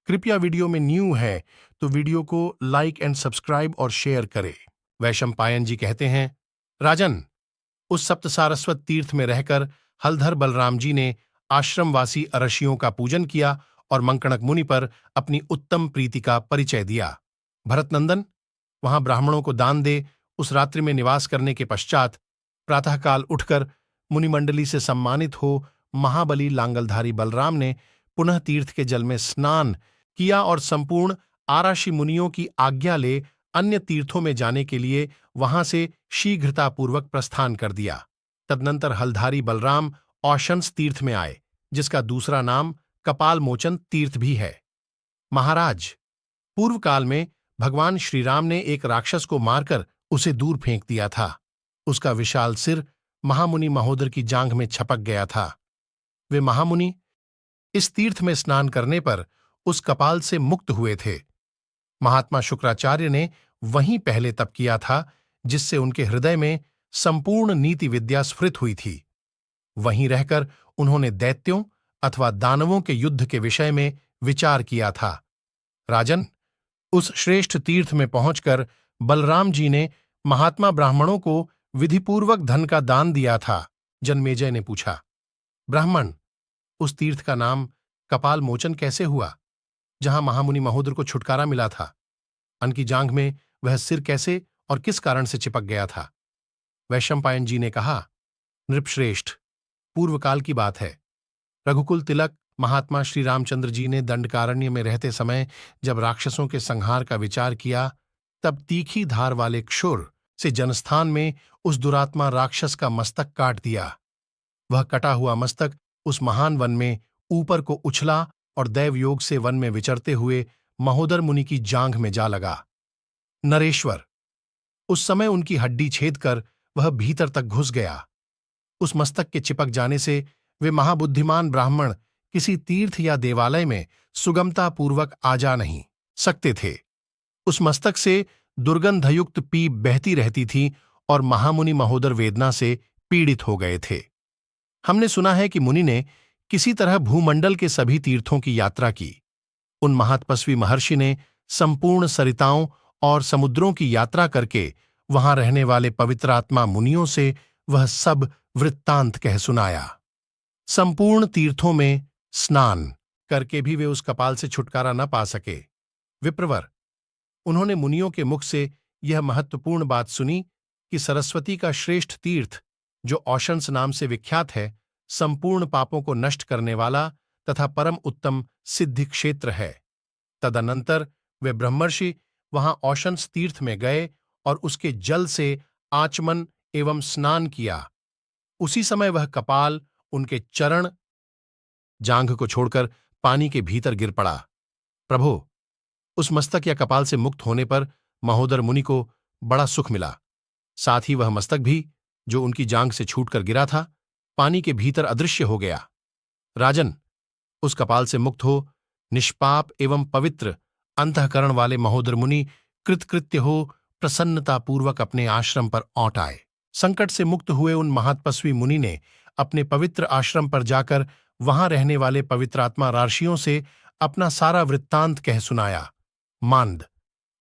कृपया वीडियो में न्यू है तो वीडियो को लाइक एंड सब्सक्राइब और शेयर करें। वैशंपायन जी कहते हैं, राजन, उस सप्त सारस्वत तीर्थ में रहकर हलधर बलराम जी ने आश्रमवासी अरशियों का पूजन किया और मंकणक मुनि पर अपनी उत्तम प्रीति का परिचय दिया। भरतनंदन, वहां ब्राह्मणों को दान दे उस रात्रि में निवास करने के पश्चात प्रातःकाल उठकर मुनिमंडली से सम्मानित हो महाबली लांगलधारी बलराम ने पुनः तीर्थ के जल में स्नान किया और संपूर्ण आराशी मुनियों की आज्ञा ले अन्य तीर्थों में जाने के लिए वहां से शीघ्रतापूर्वक प्रस्थान कर दिया। तदनंतर हलधारी बलराम औशंस तीर्थ में आए, जिसका दूसरा नाम कपाल मोचन तीर्थ भी है। महाराज, पूर्व काल में भगवान श्रीराम ने एक राक्षस को मारकर उसे दूर फेंक दिया था। उसका विशाल सिर महामुनि महोदर की जांघ में छपक गया था। वे महामुनि इस तीर्थ में स्नान करने पर उस कपाल से मुक्त हुए थे। महात्मा शुक्राचार्य ने वहीं पहले तप किया था, जिससे उनके हृदय में संपूर्ण नीति विद्या स्फुरित हुई थी। वहीं रहकर उन्होंने दैत्यों अथवा दानवों के युद्ध के विषय में विचार किया था। राजन, उस श्रेष्ठ तीर्थ में पहुंचकर बलराम जी ने महात्मा ब्राह्मणों को विधिपूर्वक धन का दान दिया था। जन्मेजय ने पूछा, ब्राह्मण, उस तीर्थ का नाम कपाल मोचन कैसे हुआ, जहां महामुनि महोदर को छुटकारा मिला था? उनकी जांघ में वह सिर कैसे और किस कारण से चिपक गया था? वैशंपायन जी ने कहा, नृपश्रेष्ठ, पूर्व काल की बात है। रघुकुल तिलक महात्मा श्री रामचंद्र जी ने दंडकारण्य में रहते समय जब राक्षसों के संहार का विचार किया, तब तीखी धार वाले क्षुर से जनस्थान में उस दुरात्मा राक्षस का मस्तक काट दिया। वह कटा हुआ मस्तक उस महान वन में ऊपर को उछला और दैवयोग से वन में विचरते हुए महोदर मुनि की जांघ में जा लगा। नरेश्वर, उस समय उनकी हड्डी छेद कर वह भीतर तक घुस गया। उस मस्तक के चिपक जाने से वे महाबुद्धिमान ब्राह्मण किसी तीर्थ या देवालय में सुगमतापूर्वक आ जा नहीं सकते थे। उस मस्तक से दुर्गंधयुक्त पीप बहती रहती थी और महामुनि महोदर वेदना से पीड़ित हो गए थे। हमने सुना है कि मुनि ने किसी तरह भूमंडल के सभी तीर्थों की यात्रा की। उन महातपस्वी महर्षि ने संपूर्ण सरिताओं और समुद्रों की यात्रा करके वहां रहने वाले पवित्रात्मा मुनियों से वह सब वृत्तांत कह सुनाया। संपूर्ण तीर्थों में स्नान करके भी वे उस कपाल से छुटकारा न पा सके। विप्रवर, उन्होंने मुनियों के मुख से यह महत्वपूर्ण बात सुनी कि सरस्वती का श्रेष्ठ तीर्थ, जो औशंस नाम से विख्यात है, संपूर्ण पापों को नष्ट करने वाला तथा परम उत्तम सिद्धि क्षेत्र है। तदनंतर वे ब्रह्मर्षि वहां औशंस तीर्थ में गए और उसके जल से आचमन एवं स्नान किया। उसी समय वह कपाल उनके चरण जांघ को छोड़कर पानी के भीतर गिर पड़ा। प्रभो, उस मस्तक या कपाल से मुक्त होने पर महोदर मुनि को बड़ा सुख मिला। साथ ही वह मस्तक भी, जो उनकी जांघ से छूटकर गिरा था, पानी के भीतर अदृश्य हो गया। राजन, उस कपाल से मुक्त हो निष्पाप एवं पवित्र अंतःकरण वाले महोदर मुनि कृतकृत्य हो प्रसन्नतापूर्वक अपने आश्रम पर लौट आए। संकट से मुक्त हुए उन महातपस्वी मुनि ने अपने पवित्र आश्रम पर जाकर वहां रहने वाले पवित्रात्मा रार्षियों से अपना सारा वृत्तांत कह सुनाया। मांद,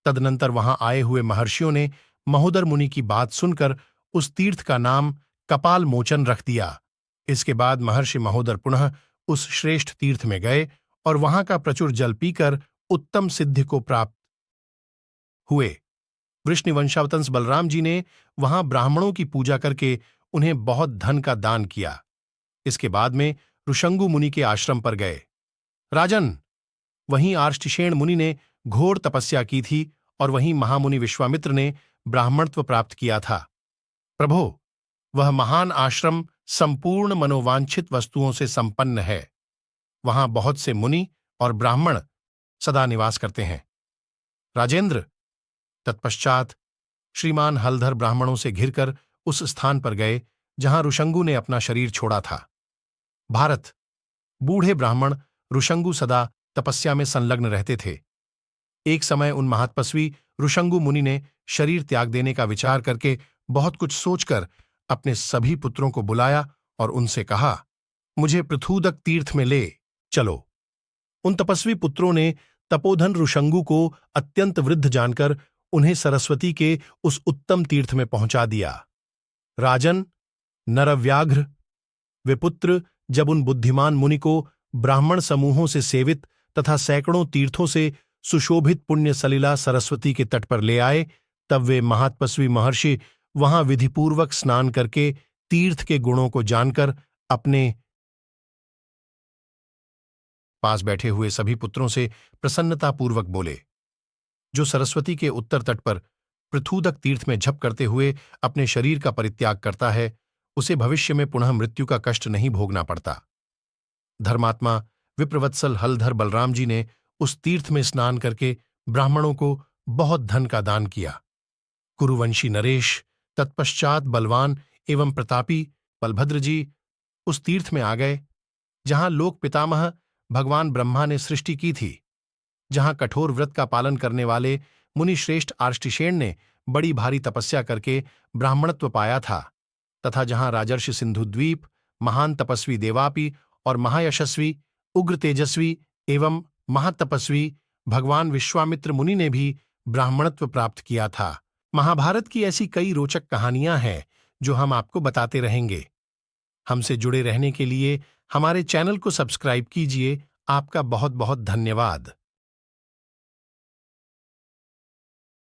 तदनंतर वहां आए हुए महर्षियों ने महोदर मुनि की बात सुनकर उस तीर्थ का नाम कपाल मोचन रख दिया। इसके बाद महर्षि महोदर पुनः उस श्रेष्ठ तीर्थ में गए और वहां का प्रचुर जल पीकर उत्तम सिद्धि को प्राप्त हुए। वृष्णिवंशावतंस बलराम जी ने वहां ब्राह्मणों की पूजा करके उन्हें बहुत धन का दान किया। इसके बाद में ऋषंगु मुनि के आश्रम पर गए। राजन, वहीं आर्ष्टिशेण मुनि ने घोर तपस्या की थी और वहीं महामुनि विश्वामित्र ने ब्राह्मणत्व प्राप्त किया था। प्रभो, वह महान आश्रम संपूर्ण मनोवांछित वस्तुओं से संपन्न है। वहां बहुत से मुनि और ब्राह्मण सदा निवास करते हैं। राजेंद्र, तत्पश्चात श्रीमान हलधर ब्राह्मणों से घिरकर उस स्थान पर गए जहां ऋषंगु ने अपना शरीर छोड़ा था। भारत, बूढ़े ब्राह्मण ऋषंगु सदा तपस्या में संलग्न रहते थे। एक समय उन महातपस्वी ऋषंगु मुनि ने शरीर त्याग देने का विचार करके बहुत कुछ सोचकर अपने सभी पुत्रों को बुलाया और उनसे कहा, मुझे पृथूदक तीर्थ में ले चलो। उन तपस्वी पुत्रों ने तपोधन ऋषंगु को अत्यंत वृद्ध जानकर उन्हें सरस्वती के उस उत्तम तीर्थ में पहुंचा दिया। राजन, नरव्याघ्र विपुत्र जब उन बुद्धिमान मुनि को ब्राह्मण समूहों से सेवित तथा सैकड़ों तीर्थों से सुशोभित पुण्य सलिला सरस्वती के तट पर ले आए, तब वे महातपस्वी महर्षि वहां विधिपूर्वक स्नान करके तीर्थ के गुणों को जानकर अपने पास बैठे हुए सभी पुत्रों से प्रसन्नतापूर्वक बोले, जो सरस्वती के उत्तर तट पर पृथूदक तीर्थ में झप करते हुए अपने शरीर का परित्याग करता है, उसे भविष्य में पुनः मृत्यु का कष्ट नहीं भोगना पड़ता। धर्मात्मा विप्रवत्सल हलधर बलराम जी ने उस तीर्थ में स्नान करके ब्राह्मणों को बहुत धन का दान किया। कुरुवंशी नरेश, तत्पश्चात बलवान एवं प्रतापी बलभद्र जी उस तीर्थ में आ गए, जहां लोक पितामह भगवान ब्रह्मा ने सृष्टि की थी, जहां कठोर व्रत का पालन करने वाले मुनि श्रेष्ठ आर्ष्टिशेन ने बड़ी भारी तपस्या करके ब्राह्मणत्व पाया था, तथा जहां राजर्षि सिंधुद्वीप, महान तपस्वी देवापि और महायशस्वी, उग्र तेजस्वी एवं महातपस्वी भगवान विश्वामित्र मुनि ने भी ब्राह्मणत्व प्राप्त किया था। महाभारत की ऐसी कई रोचक कहानियां हैं जो हम आपको बताते रहेंगे। हमसे जुड़े रहने के लिए हमारे चैनल को सब्सक्राइब कीजिए। आपका बहुत बहुत धन्यवाद।